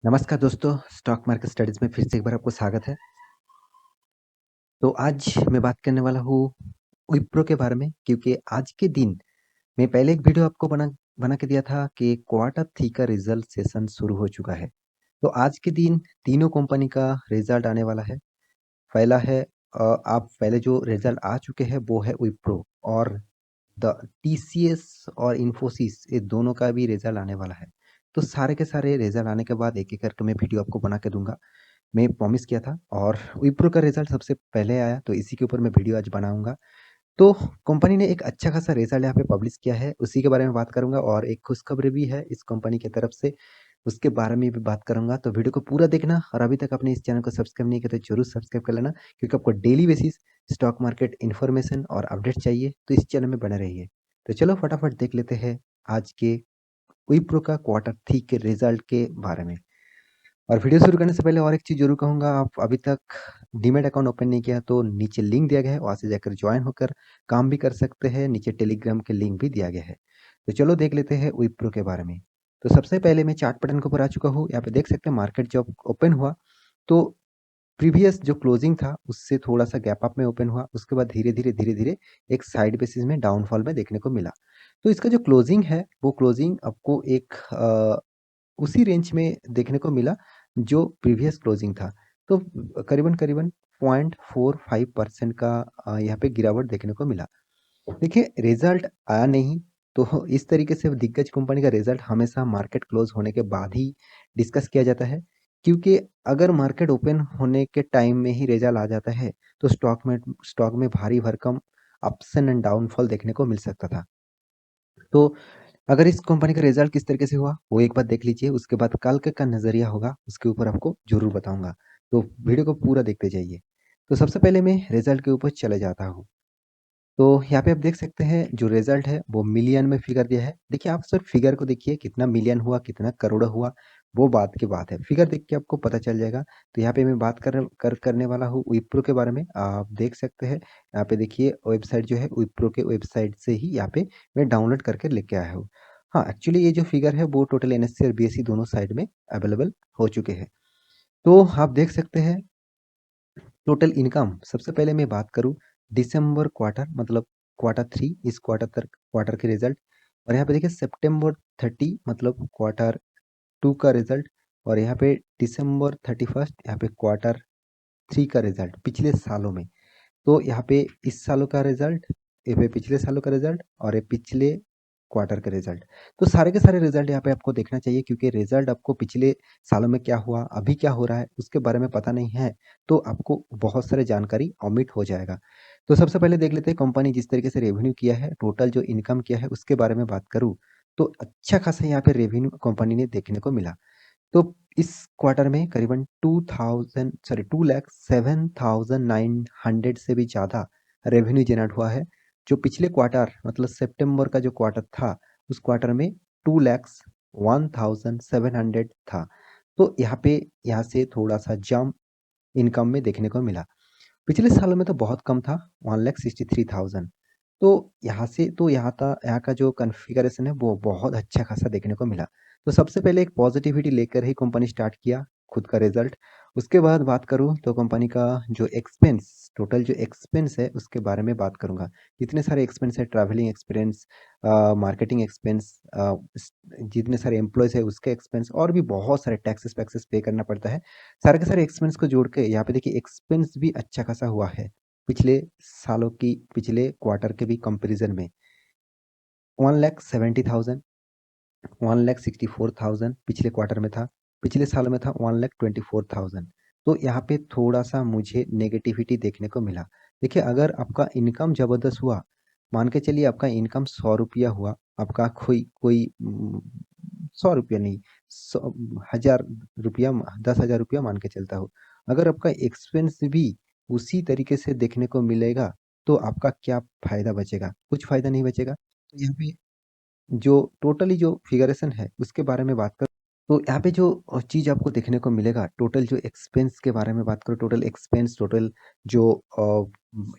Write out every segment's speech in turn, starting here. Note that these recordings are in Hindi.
नमस्कार दोस्तों, स्टॉक मार्केट स्टडीज़ में फिर से एक बार आपको स्वागत है। तो आज मैं बात करने वाला हूँ विप्रो के बारे में क्योंकि आज के दिन मैं पहले एक वीडियो आपको बना बना के दिया था कि क्वार्टर 3 का रिजल्ट सेशन शुरू हो चुका है। तो आज के दिन तीनों कंपनी का रिजल्ट आने वाला है। पहला है आप पहले जो रिजल्ट आ चुके हैं वो है विप्रो और द टीसीएस और इन्फोसिस ये दोनों का भी रिजल्ट आने वाला है। तो सारे के सारे रिजल्ट आने के बाद एक-एक करके मैं वीडियो आपको बना के दूँगा। मैं प्रॉमिस किया था और विप्रो का रिजल्ट सबसे पहले आया तो इसी के ऊपर मैं वीडियो आज बनाऊँगा। तो कंपनी ने एक अच्छा खासा रिजल्ट यहाँ पे पब्लिश किया है, उसी के बारे में बात करूँगा और एक खुशखबरी भी है इस कंपनी की तरफ से, उसके बारे में भी बात करूँगा। तो वीडियो को पूरा देखना और अभी तक आपने इस चैनल को सब्सक्राइब नहीं किया तो ज़रूर सब्सक्राइब कर लेना क्योंकि आपको daily basis stock market information और अपडेट चाहिए तो इस चैनल में बने रहिए। तो चलो फटाफट देख लेते हैं आज के विप्रो का क्वार्टर 3 के रिजल्ट के बारे में। और वीडियो शुरू करने से पहले और एक चीज़ ज़रूर कहूँगा, आप अभी तक डीमैट अकाउंट ओपन नहीं किया तो नीचे लिंक दिया गया है, वहाँ से जाकर जॉइन होकर काम भी कर सकते हैं। नीचे टेलीग्राम के लिंक भी दिया गया है। तो चलो देख लेते हैं विप्रो के बारे में। तो सबसे पहले मैं चार्ट पैटर्न के ऊपर आ चुका हूँ। यहाँ पे देख सकते हैं मार्केट जब ओपन हुआ तो प्रीवियस जो क्लोजिंग था उससे थोड़ा-सा गैप अप में ओपन हुआ। उसके बाद धीरे-धीरे एक साइड बेसिस में डाउनफॉल में देखने को मिला। तो इसका जो क्लोजिंग है वो क्लोजिंग आपको एक उसी रेंज में देखने को मिला जो प्रीवियस क्लोजिंग था। तो करीबन-करीबन 0.45% का यहाँ पे गिरावट देखने को मिला। देखिए रिज़ल्ट आया नहीं तो इस तरीके से दिग्गज कंपनी का रिज़ल्ट हमेशा मार्केट क्लोज़ होने के बाद ही डिस्कस किया जाता है। क्योंकि अगर मार्केट ओपन होने के टाइम में ही रिज़ल्ट आ जाता है तो स्टॉक में भारी भरकम अप्स एंड डाउनफॉल देखने को मिल सकता था। तो अगर इस कंपनी का रिजल्ट किस तरीके से हुआ वो एक बार देख लीजिए, उसके बाद कल का नज़रिया होगा उसके ऊपर आपको ज़रूर बताऊँगा। तो वीडियो को पूरा देखते जाइए। तो सबसे पहले मैं रिजल्ट के ऊपर चले जाता हूँ। तो यहाँ पे आप देख सकते हैं जो रिजल्ट है वो मिलियन में फिगर दिया है। देखिए आप सिर्फ फिगर को देखिए कितना मिलियन हुआ, कितना करोड़ हुआ, वो बात की बात है। फिगर देख के आपको पता चल जाएगा। तो यहाँ पे मैं बात करने वाला हूँ विप्रो के बारे में। आप देख सकते हैं यहाँ पे देखिए वेबसाइट जो है विप्रो के वेबसाइट से ही यहाँ पे मैं डाउनलोड करके लेके आया हूँ। हाँ, एक्चुअली ये जो फिगर है वो टोटल एनएससी और बीएसई दोनों साइड में अवेलेबल हो चुके हैं। तो आप देख सकते हैं टोटल इनकम सबसे पहले मैं बात करूँ दिसंबर क्वार्टर मतलब क्वार्टर 3 इस क्वार्टर के रिजल्ट और यहाँ पे देखिए सितंबर 30 मतलब क्वार्टर 2 का रिजल्ट और यहाँ पे दिसंबर 31 यहाँ पे क्वार्टर 3 का रिजल्ट पिछले सालों में। तो यहाँ पे इस सालों का रिजल्ट, ये पे पिछले सालों का रिजल्ट और ये पिछले क्वार्टर का रिजल्ट। तो सारे के सारे रिजल्ट यहाँ पे आपको देखना चाहिए क्योंकि रिजल्ट आपको पिछले सालों में क्या हुआ, अभी क्या हो रहा है, उसके बारे में पता नहीं है, तो आपको बहुत सारी जानकारी ओमिट हो जाएगा। तो सबसे पहले देख लेते हैं कंपनी जिस तरीके से रेवेन्यू किया है, टोटल जो इनकम किया है, उसके बारे में बात करूँ, तो अच्छा खासा यहाँ पे रेवेन्यू कंपनी ने देखने को मिला। तो इस क्वार्टर में करीबन 2,07,900 से भी ज़्यादा रेवेन्यू जनरेट हुआ है। जो पिछले क्वार्टर मतलब सितंबर का जो क्वार्टर था, उस क्वार्टर में 2,01,700 था। तो यहाँ से थोड़ा-सा जंप इनकम में देखने को मिला। पिछले सालों में तो बहुत कम था 1,63,000। तो यहाँ का जो कॉन्फ़िगरेशन है वो बहुत अच्छा खासा देखने को मिला। तो सबसे पहले एक पॉजिटिविटी लेकर ही कंपनी स्टार्ट किया खुद का रिज़ल्ट। उसके बाद बात करूँ तो कंपनी का जो टोटल जो एक्सपेंस है उसके बारे में बात करूँगा। इतने सारे एक्सपेंस है ट्रैवलिंग एक्सपेंस मार्केटिंग एक्सपेंस जितने सारे एम्प्लॉइज़ है उसके एक्सपेंस और भी बहुत सारे टैक्सेस वैक्सेस पे करना पड़ता है। सारे के सारे एक्सपेंस को जोड़ के यहाँ पे देखिए एक्सपेंस भी अच्छा खासा हुआ है पिछले क्वार्टर के भी कंपैरिजन में 1,70,000 1,64,000 पिछले क्वार्टर में था, पिछले साल में था 1,24,000। तो यहाँ पे थोड़ा-सा मुझे नेगेटिविटी देखने को मिला। देखिए अगर आपका इनकम ज़बरदस्त हुआ, मान के चलिए आपका इनकम ₹100 हुआ, आपका कोई कोई ₹100 नहीं, सौ ₹1000 ₹10,000 मान के चलता हूँ। अगर आपका एक्सपेंस भी उसी तरीके से देखने को मिलेगा, तो आपका क्या फ़ायदा बचेगा? कुछ फ़ायदा नहीं बचेगा। तो यहाँ पे जो टोटली जो फिगरेशन है उसके बारे में बात करूँ तो यहाँ पे जो चीज़ आपको देखने को मिलेगा टोटल जो एक्सपेंस के बारे में बात करूँ टोटल एक्सपेंस टोटल जो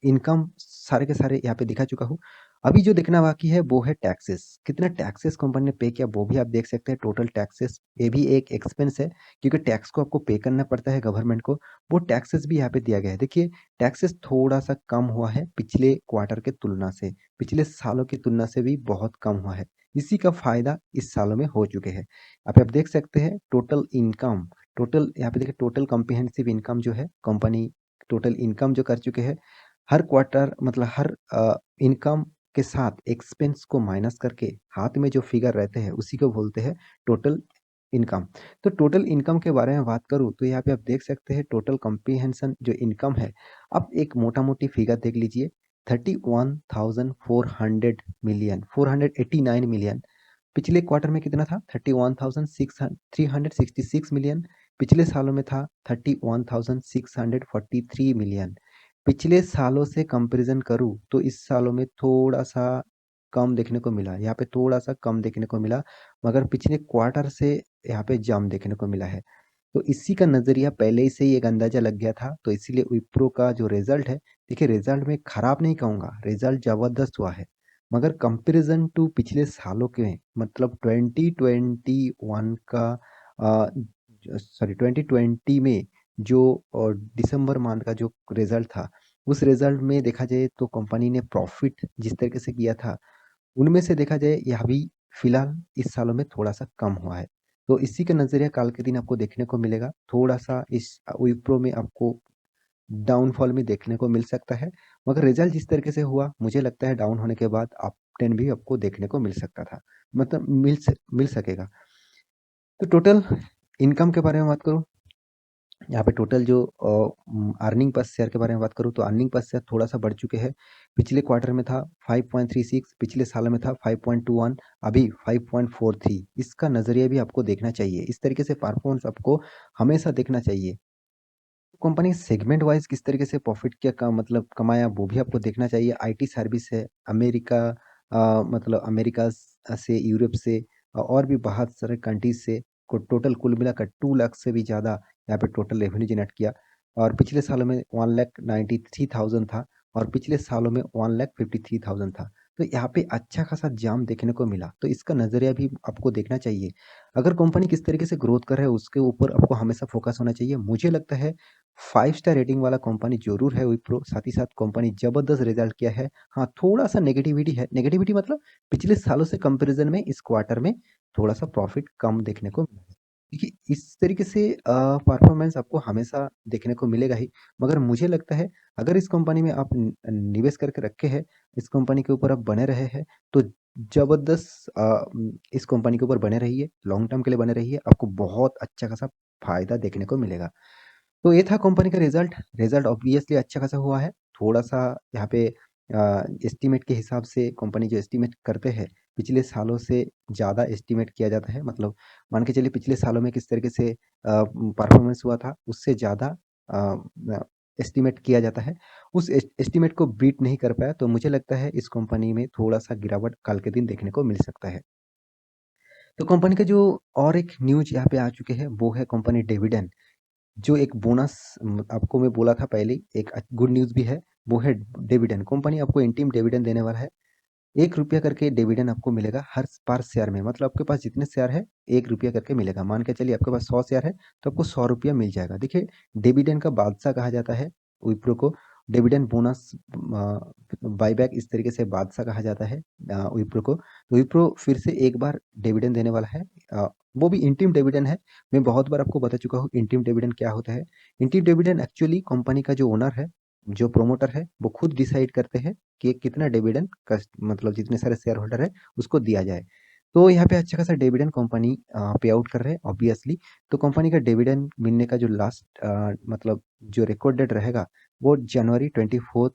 इनकम सारे के सारे यहाँ पे दिखा चुका हूँ। अभी जो देखना बाकी है वो है टैक्सेस। कितना टैक्सेस कंपनी ने पे किया वो भी आप देख सकते हैं। टोटल टैक्सेस, ये भी एक एक्सपेंस है क्योंकि टैक्स को आपको पे करना पड़ता है गवर्नमेंट को। वो टैक्सेस भी यहाँ पे दिया गया है। देखिए टैक्सेस थोड़ा सा कम हुआ है पिछले क्वार्टर के तुलना से, पिछले सालों की तुलना से भी बहुत कम हुआ है। इसी का फायदा इस सालों में हो चुके हैं। आप देख सकते हैं टोटल इनकम, टोटल यहाँ पे देखिए टोटल कॉम्प्रिहेंसिव इनकम जो है कंपनी, टोटल इनकम जो कर चुके हैं हर क्वार्टर, मतलब हर इनकम के साथ एक्सपेंस को माइनस करके हाथ में जो फिगर रहते हैं उसी को बोलते हैं टोटल इनकम। तो टोटल इनकम के बारे में बात करूं तो यहाँ पे आप देख सकते हैं टोटल कॉम्प्रिहेंशन जो इनकम है। अब एक मोटा मोटी फिगर देख लीजिए, 31,400 मिलियन, 489 मिलियन। पिछले क्वार्टर में कितना था? 31,366 मिलियन। पिछले सालों में था 31,643 मिलियन। पिछले सालों से कंपैरिजन करूं तो इस सालों में थोड़ा सा कम देखने को मिला, यहाँ पे थोड़ा सा कम देखने को मिला, मगर पिछले क्वार्टर से यहाँ पे जम देखने को मिला है। तो इसी का नजरिया पहले ही से ही एक अंदाजा लग गया था, तो इसीलिए विप्रो का जो रिजल्ट है, देखिए रिजल्ट में खराब नहीं कहूंगा, रिजल्ट जबरदस्त हुआ है। मगर कंपैरिजन टू पिछले सालों के, मतलब 2021 का, सॉरी 2020 में जो दिसंबर मंथ का जो रिजल्ट था, उस रिजल्ट में देखा जाए तो कंपनी ने प्रॉफिट जिस तरीके से किया था, उनमें से देखा जाए यह भी फिलहाल इस सालों में थोड़ा सा कम हुआ है। तो इसी का नजरिया कल के दिन आपको देखने को मिलेगा, थोड़ा सा इस विप्रो में आपको डाउनफॉल में देखने को मिल सकता है। मगर रिजल्ट जिस तरीके से हुआ, मुझे लगता है डाउन होने के बाद अप टेन भी आपको देखने को मिल सकता था, मतलब मिल सकेगा। तो टोटल इनकम के बारे में बात करूं, यहाँ पे टोटल जो अर्निंग पर शेयर के बारे में बात करूँ तो अर्निंग पर शेयर थोड़ा सा बढ़ चुके हैं। पिछले क्वार्टर में था 5.36, पिछले साल में था 5.21, अभी 5.43। इसका नजरिया भी आपको देखना चाहिए, इस तरीके से परफॉर्मेंस आपको हमेशा देखना चाहिए। कंपनी सेगमेंट वाइज किस तरीके से प्रॉफिट क्या मतलब कमाया वो भी आपको देखना चाहिए। आईटी सर्विस है, अमेरिका, मतलब अमेरिका से, यूरोप से, और भी बहुत सारे कंट्रीज से को टोटल कुल मिलाकर 2 लाख से भी ज़्यादा यहाँ पे टोटल रेवेन्यू जनरेट किया। और पिछले सालों में 1,93,000 था, और पिछले सालों में 1,53,000 था। तो यहाँ पे अच्छा खासा जाम देखने को मिला, तो इसका नज़रिया भी आपको देखना चाहिए। अगर कंपनी किस तरीके से ग्रोथ कर रहा है उसके ऊपर आपको हमेशा फोकस होना चाहिए। मुझे लगता है 5 स्टार रेटिंग वाला कंपनी जरूर है विप्रो, साथ ही साथ कंपनी जबरदस्त रिजल्ट किया है। हाँ, थोड़ा सा नेगेटिविटी है, नेगेटिविटी मतलब पिछले सालों से कंपैरिजन में इस क्वार्टर में थोड़ा सा प्रॉफिट कम देखने को मिला है। देखिए इस तरीके से परफॉर्मेंस आपको हमेशा देखने को मिलेगा ही। मगर मुझे लगता है अगर इस कंपनी में आप निवेश करके रखे हैं, इस कंपनी के ऊपर आप बने रहे हैं, तो जबरदस्त इस कंपनी के ऊपर बने रहिए, लॉन्ग टर्म के लिए बने रहिए, आपको बहुत अच्छा खासा फायदा देखने को मिलेगा। तो ये था कंपनी का रिजल्ट। रिजल्ट ऑब्वियसली अच्छा खासा हुआ है। थोड़ा सा यहाँ पे एस्टिमेट के हिसाब से कंपनी जो एस्टिमेट करते हैं, पिछले सालों से ज़्यादा एस्टिमेट किया जाता है। मतलब मान के चलिए पिछले सालों में किस तरीके से परफॉर्मेंस हुआ था, उससे ज़्यादा एस्टिमेट किया जाता है। उस एस्टिमेट को बीट नहीं कर पाया, तो मुझे लगता है इस कंपनी में थोड़ा सा गिरावट कल के दिन देखने को मिल सकता है। तो कंपनी का जो और एक न्यूज यहाँ पे आ चुके हैं वो है कंपनी डिविडेंड, जो एक बोनस आपको मैं बोला था पहले, एक गुड न्यूज़ भी है, वो है डिविडेंड। कंपनी आपको इंटीम डिविडेंड देने वाला है। 1 रुपया करके डिविडेंड आपको मिलेगा हर पर शेयर में, मतलब आपके पास जितने शेयर है 1 रुपया करके मिलेगा। मान के चलिए आपके पास 100 शेयर है तो आपको 100 रुपया मिल जाएगा। देखिए डिविडेंड का बादशाह कहा जाता है विप्रो को, डिविडेंड बोनस बाईबैक इस तरीके से बादशाह कहा जाता है विप्रो को। तो विप्रो फिर से एक बार डिविडेंड देने वाला है, वो भी इंटीम डिविडेंड है। मैं बहुत बार आपको बता चुका हूँ इंटीम डिविडेंड क्या होता है। इंटीम डिविडेंड एक्चुअली कंपनी का जो ओनर है, जो प्रोमोटर है, वो खुद डिसाइड करते हैं कि कितना डिविडेंड, मतलब जितने सारे शेयर होल्डर है उसको दिया जाए। तो यहाँ पे अच्छा खासा डिविडेंड कंपनी पे आउट कर रहे हैं ऑब्वियसली। तो कंपनी का डिविडेंड मिलने का जो लास्ट, मतलब जो रिकॉर्ड डेट रहेगा, वो जनवरी 24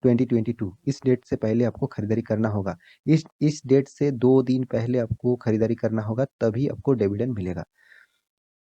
2022, इस डेट से पहले आपको खरीदारी करना होगा। इस डेट से 2 दिन पहले आपको खरीदारी करना होगा, तभी आपको डिविडेंड मिलेगा।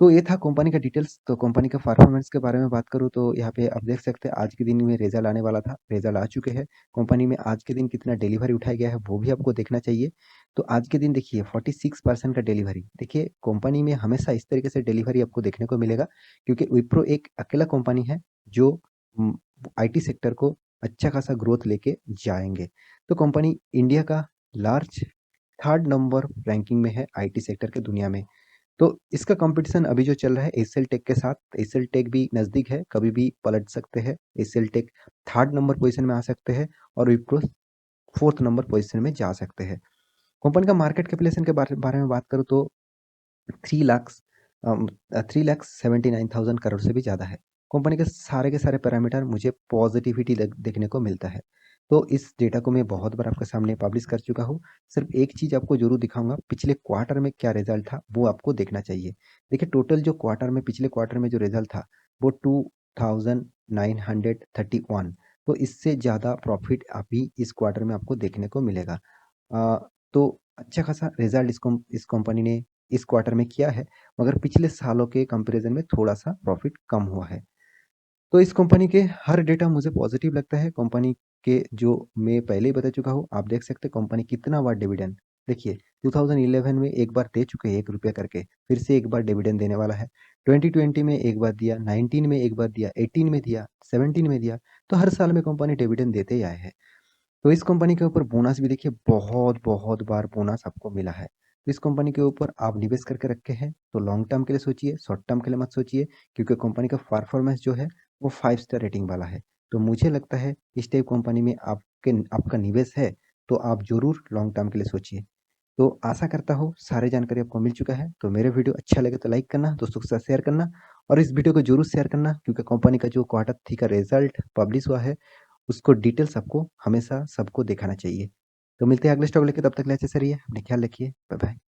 तो ये था कंपनी का डिटेल्स। तो कंपनी का परफॉर्मेंस के बारे में बात करूँ तो यहाँ पे आप देख सकते हैं आज के दिन में रिजल्ट आने वाला था, रिजल्ट आ चुके हैं। कंपनी में आज के दिन कितना डिलीवरी उठाया गया है वो भी आपको देखना चाहिए। तो आज के दिन देखिए 46% का डिलीवरी। देखिए कंपनी में हमेशा इस तरीके से डिलीवरी आपको देखने को मिलेगा, क्योंकि विप्रो एक अकेला कंपनी है जो आईटी सेक्टर को अच्छा खासा ग्रोथ लेके जाएंगे। तो कंपनी इंडिया का लार्ज 3rd नंबर रैंकिंग में है आईटी सेक्टर के दुनिया में। तो इसका कंपटीशन अभी जो चल रहा है एसएल टेक के साथ। एसएल टेक भी नज़दीक है, कभी भी पलट सकते हैं। SL take 3rd number position में आ सकते हैं और विप्रो 4th नंबर पोजीशन में जा सकते हैं। कंपनी का मार्केट कैपिटलाइजेशन के बारे में बात करूँ तो 3,79,000 करोड़ से भी ज़्यादा है। कंपनी के सारे पैरामीटर मुझे पॉजिटिविटी देखने को मिलता है। तो इस डेटा को मैं बहुत बार आपके सामने पब्लिश कर चुका हूँ। सिर्फ एक चीज़ आपको जरूर दिखाऊंगा, पिछले क्वार्टर में क्या रिजल्ट था वो आपको देखना चाहिए। देखिए टोटल जो क्वार्टर में, पिछले क्वार्टर में जो रिजल्ट था वो 2,931, तो इससे ज़्यादा प्रॉफिट अभी इस क्वार्टर में आपको देखने को मिलेगा। तो अच्छा खासा रिजल्ट इस कंपनी ने इस क्वार्टर में किया है, मगर पिछले सालों के कंपैरिजन में थोड़ा सा प्रॉफिट कम हुआ है। तो इस कंपनी के हर डेटा मुझे पॉजिटिव लगता है। कंपनी के जो मैं पहले ही बता चुका हूँ, आप देख सकते हैं कंपनी कितना बार डिविडेंड, देखिए 2011 में एक बार दे चुके हैं 1 रुपया करके, फिर से एक बार डिविडेंड देने वाला है। 2020 में एक बार दिया, 19 में एक बार दिया, 18 में दिया, 17 में दिया। तो हर साल में कंपनी डिविडेंड देते ही आए हैं। तो इस कंपनी के ऊपर बोनस भी देखिए बहुत बहुत बार बोनस आपको मिला है। तो इस कंपनी के ऊपर आप निवेश करके रखे हैं तो लॉन्ग टर्म के लिए सोचिए, शॉर्ट टर्म के लिए मत सोचिए, क्योंकि कंपनी का परफॉर्मेंस जो है वो 5 स्टार रेटिंग वाला है। तो मुझे लगता है इस टाइप कंपनी में आपका निवेश है तो आप जरूर लॉन्ग टर्म के लिए सोचिए। तो आशा करता हूँ सारी जानकारी आपको मिल चुका है। तो मेरे वीडियो अच्छा लगे तो लाइक करना, दोस्तों के साथ शेयर करना, और इस वीडियो को जरूर शेयर करना, क्योंकि कंपनी का जो क्वार्टर थ्री का रिजल्ट पब्लिश हुआ है उसको डिटेल्स आपको हमेशा सबको दिखाना चाहिए। तो मिलते हैं अगले स्टॉक लेके, तब तक के लिए अच्छे से रहिए, अपने ख्याल रखिए, बाय बाय।